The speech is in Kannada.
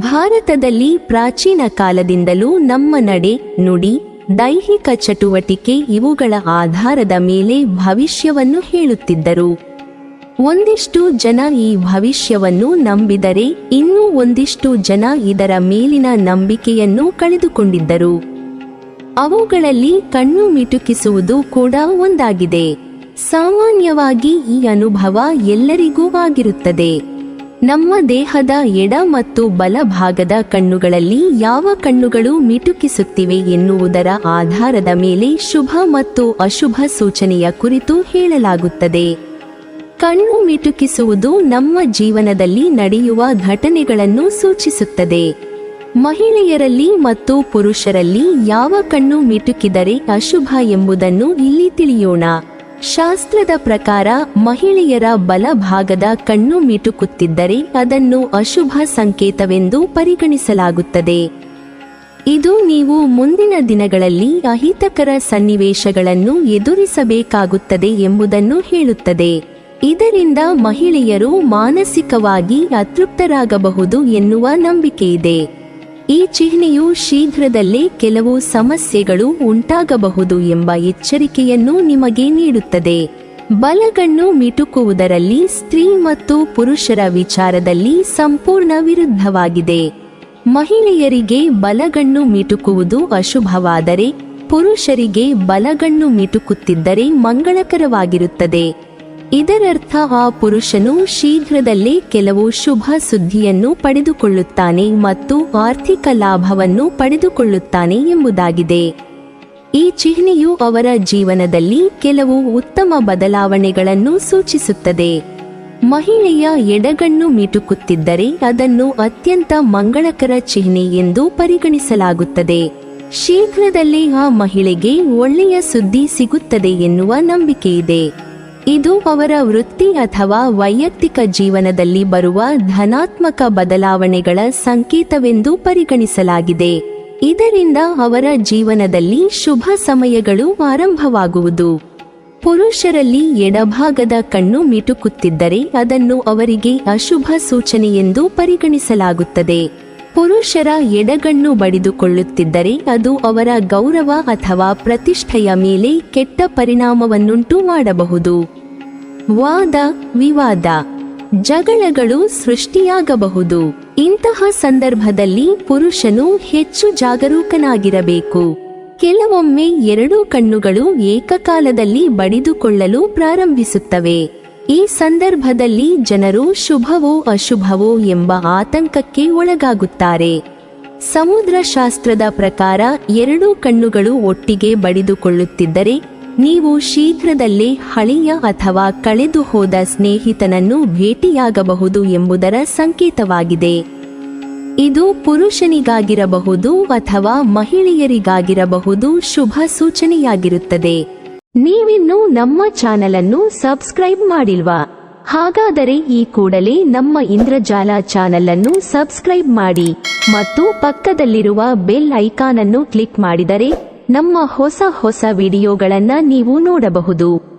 ಭಾರತದಲ್ಲಿ ಪ್ರಾಚೀನ ಕಾಲದಿಂದಲೂ ನಮ್ಮ ನಡೆ, ನುಡಿ, ದೈಹಿಕ ಚಟುವಟಿಕೆ ಇವುಗಳ ಆಧಾರದ ಮೇಲೆ ಭವಿಷ್ಯವನ್ನು ಹೇಳುತ್ತಿದ್ದರು. ಒಂದಿಷ್ಟು ಜನ ಈ ಭವಿಷ್ಯವನ್ನು ನಂಬಿದರೆ ಇನ್ನೂ ಒಂದಿಷ್ಟು ಜನ ಇದರ ಮೇಲಿನ ನಂಬಿಕೆಯನ್ನು ಕಳೆದುಕೊಂಡಿದ್ದರು. ಅವುಗಳಲ್ಲಿ ಕಣ್ಣು ಮಿಟುಕಿಸುವುದು ಕೂಡ ಒಂದಾಗಿದೆ. ಸಾಮಾನ್ಯವಾಗಿ ಈ ಅನುಭವ ಎಲ್ಲರಿಗೂ ಆಗಿರುತ್ತದೆ. ನಮ್ಮ ದೇಹದ ಎಡ ಮತ್ತು ಬಲ ಭಾಗದ ಕಣ್ಣುಗಳಲ್ಲಿ ಯಾವ ಕಣ್ಣುಗಳು ಮಿಟುಕಿಸುತ್ತಿವೆ ಎನ್ನುವುದರ ಆಧಾರದ ಮೇಲೆ ಶುಭ ಮತ್ತು ಅಶುಭ ಸೂಚನೆಯ ಕುರಿತು ಹೇಳಲಾಗುತ್ತದೆ. ಕಣ್ಣು ಮಿಟುಕಿಸುವುದು ನಮ್ಮ ಜೀವನದಲ್ಲಿ ನಡೆಯುವ ಘಟನೆಗಳನ್ನು ಸೂಚಿಸುತ್ತದೆ. ಮಹಿಳೆಯರಲ್ಲಿ ಮತ್ತು ಪುರುಷರಲ್ಲಿ ಯಾವ ಕಣ್ಣು ಮಿಟುಕಿದರೆ ಅಶುಭ ಎಂಬುದನ್ನು ಇಲ್ಲಿ ತಿಳಿಯೋಣ. ಶಾಸ್ತ್ರದ ಪ್ರಕಾರ ಮಹಿಳೆಯರ ಬಲಭಾಗದ ಕಣ್ಣು ಮಿಟುಕುತ್ತಿದ್ದರೆ ಅದನ್ನು ಅಶುಭ ಸಂಕೇತವೆಂದು ಪರಿಗಣಿಸಲಾಗುತ್ತದೆ. ಇದು ನೀವು ಮುಂದಿನ ದಿನಗಳಲ್ಲಿ ಅಹಿತಕರ ಸನ್ನಿವೇಶಗಳನ್ನು ಎದುರಿಸಬೇಕಾಗುತ್ತದೆ ಎಂಬುದನ್ನು ಹೇಳುತ್ತದೆ. ಇದರಿಂದ ಮಹಿಳೆಯರು ಮಾನಸಿಕವಾಗಿ ಅತೃಪ್ತರಾಗಬಹುದು ಎನ್ನುವ ನಂಬಿಕೆಯಿದೆ. ಈ ಚಿಹ್ನೆಯು ಶೀಘ್ರದಲ್ಲೇ ಕೆಲವು ಸಮಸ್ಯೆಗಳು ಉಂಟಾಗಬಹುದು ಎಂಬ ಎಚ್ಚರಿಕೆಯನ್ನು ನಿಮಗೆ ನೀಡುತ್ತದೆ. ಬಲಗಣ್ಣು ಮಿಟುಕುವುದರಲ್ಲಿ ಸ್ತ್ರೀ ಮತ್ತು ಪುರುಷರ ವಿಚಾರದಲ್ಲಿ ಸಂಪೂರ್ಣ ವಿರುದ್ಧವಾಗಿದೆ. ಮಹಿಳೆಯರಿಗೆ ಬಲಗಣ್ಣು ಮಿಟುಕುವುದು ಅಶುಭವಾದರೆ, ಪುರುಷರಿಗೆ ಬಲಗಣ್ಣು ಮಿಟುಕುತ್ತಿದ್ದರೆ ಮಂಗಳಕರವಾಗಿರುತ್ತದೆ. ಇದರರ್ಥ ಆ ಪುರುಷನು ಶೀಘ್ರದಲ್ಲೇ ಕೆಲವು ಶುಭ ಸುದ್ದಿಯನ್ನು ಪಡೆದುಕೊಳ್ಳುತ್ತಾನೆ ಮತ್ತು ಆರ್ಥಿಕ ಲಾಭವನ್ನು ಪಡೆದುಕೊಳ್ಳುತ್ತಾನೆ ಎಂಬುದಾಗಿದೆ. ಈ ಚಿಹ್ನೆಯು ಅವರ ಜೀವನದಲ್ಲಿ ಕೆಲವು ಉತ್ತಮ ಬದಲಾವಣೆಗಳನ್ನು ಸೂಚಿಸುತ್ತದೆ. ಮಹಿಳೆಯ ಎಡಗಣ್ಣು ಮಿಟುಕುತ್ತಿದ್ದರೆ ಅದನ್ನು ಅತ್ಯಂತ ಮಂಗಳಕರ ಚಿಹ್ನೆ ಎಂದು ಪರಿಗಣಿಸಲಾಗುತ್ತದೆ. ಶೀಘ್ರದಲ್ಲೇ ಆ ಮಹಿಳೆಗೆ ಒಳ್ಳೆಯ ಸುದ್ದಿ ಸಿಗುತ್ತದೆ ಎನ್ನುವ ನಂಬಿಕೆಯಿದೆ. ಇದು ಅವರ ವೃತ್ತಿ ಅಥವಾ ವೈಯಕ್ತಿಕ ಜೀವನದಲ್ಲಿ ಬರುವ ಧನಾತ್ಮಕ ಬದಲಾವಣೆಗಳ ಸಂಕೇತವೆಂದು ಪರಿಗಣಿಸಲಾಗಿದೆ. ಇದರಿಂದ ಅವರ ಜೀವನದಲ್ಲಿ ಶುಭ ಸಮಯಗಳು ಆರಂಭವಾಗುವುದು. ಪುರುಷರಲ್ಲಿ ಎಡಭಾಗದ ಕಣ್ಣು ಮಿಟುಕುತ್ತಿದ್ದರೆ ಅದನ್ನು ಅವರಿಗೆ ಅಶುಭ ಸೂಚನೆಯೆಂದು ಪರಿಗಣಿಸಲಾಗುತ್ತದೆ. ಪುರುಷರ ಎಡಗಣ್ಣು ಬಡಿದುಕೊಳ್ಳುತ್ತಿದ್ದರೆ ಅದು ಅವರ ಗೌರವ ಅಥವಾ ಪ್ರತಿಷ್ಠೆಯ ಮೇಲೆ ಕೆಟ್ಟ ಪರಿಣಾಮವನ್ನುಂಟು ಮಾಡಬಹುದು. ವಾದ ವಿವಾದ, ಜಗಳಗಳು ಸೃಷ್ಟಿಯಾಗಬಹುದು. ಇಂತಹ ಸಂದರ್ಭದಲ್ಲಿ ಪುರುಷನು ಹೆಚ್ಚು ಜಾಗರೂಕನಾಗಿರಬೇಕು. ಕೆಲವೊಮ್ಮೆ ಎರಡೂ ಕಣ್ಣುಗಳು ಏಕಕಾಲದಲ್ಲಿ ಬಡಿದುಕೊಳ್ಳಲು ಪ್ರಾರಂಭಿಸುತ್ತವೆ. ಈ ಸಂದರ್ಭದಲ್ಲಿ ಜನರು ಶುಭವೋ ಅಶುಭವೋ ಎಂಬ ಆತಂಕಕ್ಕೆ ಒಳಗಾಗುತ್ತಾರೆ. ಸಮುದ್ರಶಾಸ್ತ್ರದ ಪ್ರಕಾರ ಎರಡೂ ಕಣ್ಣುಗಳು ಒಟ್ಟಿಗೆ ಬಡಿದುಕೊಳ್ಳುತ್ತಿದ್ದರೆ ನೀವು ಶೀಘ್ರದಲ್ಲೇ ಹಳೆಯ ಅಥವಾ ಕಳೆದು ಹೋದ ಸ್ನೇಹಿತನನ್ನು ಭೇಟಿಯಾಗಬಹುದು ಎಂಬುದರ ಸಂಕೇತವಾಗಿದೆ. ಇದು ಪುರುಷನಿಗಾಗಿರಬಹುದು ಅಥವಾ ಮಹಿಳೆಯರಿಗಾಗಿರಬಹುದು ಶುಭ ಸೂಚನೆಯಾಗಿರುತ್ತದೆ. ನೀವಿನ್ನೂ ನಮ್ಮ ಚಾನೆಲ್ ಅನ್ನು ಸಬ್ಸ್ಕ್ರೈಬ್ ಮಾಡಿಲ್ವಾ? ಹಾಗಾದರೆ ಈ ಕೂಡಲೇ ನಮ್ಮ ಇಂದ್ರಜಾಲ ಚಾನೆಲ್ ಅನ್ನು ಸಬ್ಸ್ಕ್ರೈಬ್ ಮಾಡಿ ಮತ್ತು ಪಕ್ಕದಲ್ಲಿರುವ ಬೆಲ್ ಐಕಾನ್ ಅನ್ನು ಕ್ಲಿಕ್ ಮಾಡಿದರೆ ನಮ್ಮ ಹೊಸ ವಿಡಿಯೋಗಳನ್ನು ನೀವು ನೋಡಬಹುದು.